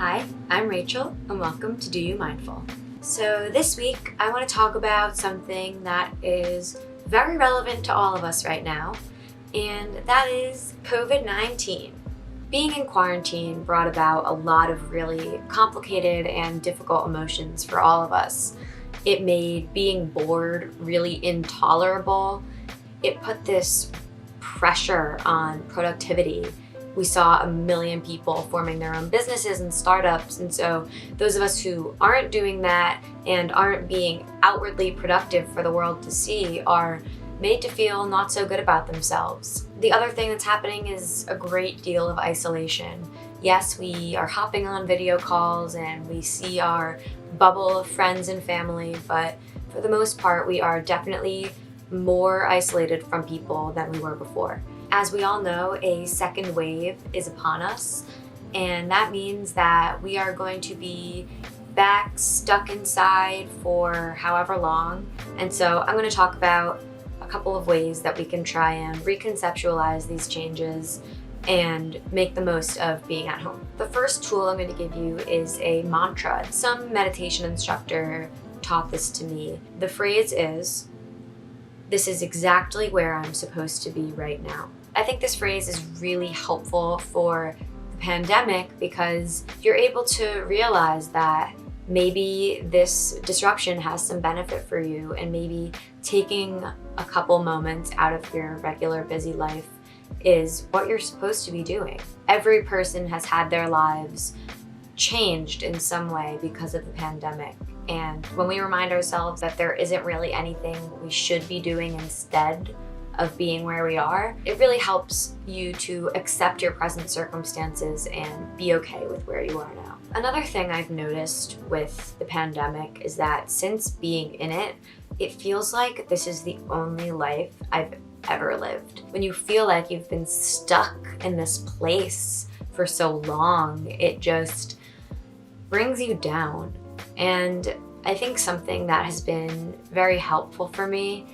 Hi, I'm Rachel, and welcome to Do You Mindful. So this week, I want to talk about something that is very relevant to all of us right now, and that is COVID-19. Being in quarantine brought about a lot of really complicated and difficult emotions for all of us. It made being bored really intolerable. It put this pressure on productivity. We saw a million people forming their own businesses and startups, and so those of us who aren't doing that and aren't being outwardly productive for the world to see are made to feel not so good about themselves. The other thing that's happening is a great deal of isolation. Yes, we are hopping on video calls and we see our bubble of friends and family, but for the most part, we are definitely more isolated from people than we were before. As we all know, a second wave is upon us, and that means that we are going to be back stuck inside for however long. And so I'm going to talk about a couple of ways that we can try and reconceptualize these changes and make the most of being at home. The first tool I'm going to give you is a mantra. Some meditation instructor taught this to me. The phrase is, "This is exactly where I'm supposed to be right now." I think this phrase is really helpful for the pandemic because you're able to realize that maybe this disruption has some benefit for you, and maybe taking a couple moments out of your regular busy life is what you're supposed to be doing. Every person has had their lives changed in some way because of the pandemic. And when we remind ourselves that there isn't really anything we should be doing instead of being where we are, it really helps you to accept your present circumstances and be okay with where you are now. Another thing I've noticed with the pandemic is that since being in it, it feels like this is the only life I've ever lived. When you feel like you've been stuck in this place for so long, it just brings you down. And I think something that has been very helpful for me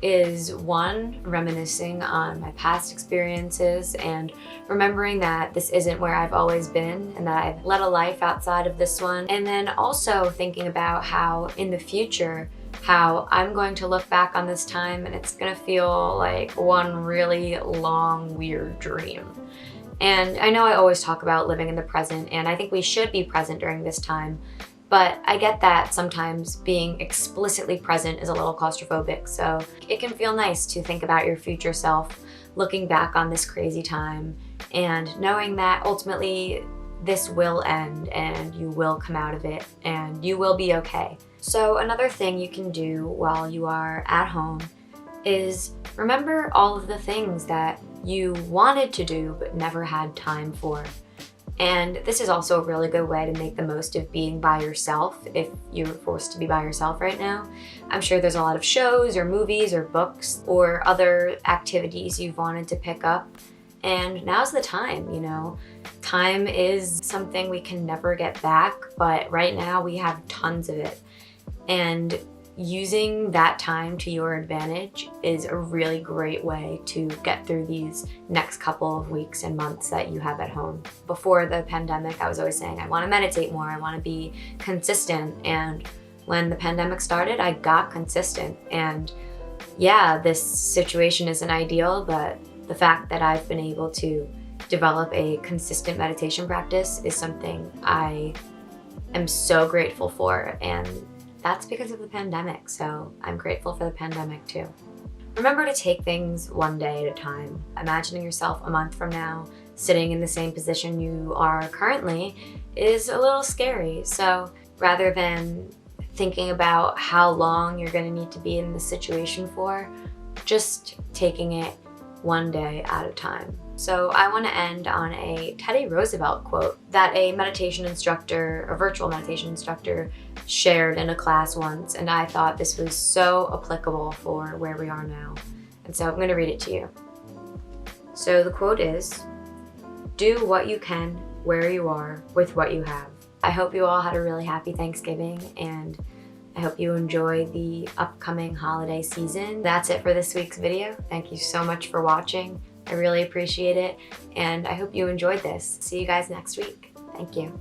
is one, reminiscing on my past experiences and remembering that this isn't where I've always been and that I've led a life outside of this one. And then also thinking about how in the future, how I'm going to look back on this time and it's gonna feel like one really long, weird dream. And I know I always talk about living in the present, and I think we should be present during this time, but I get that sometimes being explicitly present is a little claustrophobic, so it can feel nice to think about your future self, looking back on this crazy time, and knowing that ultimately this will end and you will come out of it and you will be okay. So another thing you can do while you are at home is remember all of the things that you wanted to do but never had time for. And this is also a really good way to make the most of being by yourself if you're forced to be by yourself right now. I'm sure there's a lot of shows or movies or books or other activities you've wanted to pick up. And now's the time, you know. Time is something we can never get back, but right now we have tons of it. And using that time to your advantage is a really great way to get through these next couple of weeks and months that you have at home. Before the pandemic, I was always saying, I want to meditate more, I want to be consistent. And when the pandemic started, I got consistent. And yeah, this situation isn't ideal, but the fact that I've been able to develop a consistent meditation practice is something I am so grateful for. And that's because of the pandemic, so I'm grateful for the pandemic too. Remember to take things one day at a time. Imagining yourself a month from now sitting in the same position you are currently is a little scary. So rather than thinking about how long you're going to need to be in this situation for, just taking it one day at a time. So I want to end on a Teddy Roosevelt quote that a meditation instructor, a virtual meditation instructor, shared in a class once, and I thought this was so applicable for where we are now. And so I'm going to read it to you. So the quote is, "Do what you can, where you are, with what you have." I hope you all had a really happy Thanksgiving, and I hope you enjoy the upcoming holiday season. That's it for this week's video. Thank you so much for watching. I really appreciate it, and I hope you enjoyed this. See you guys next week. Thank you.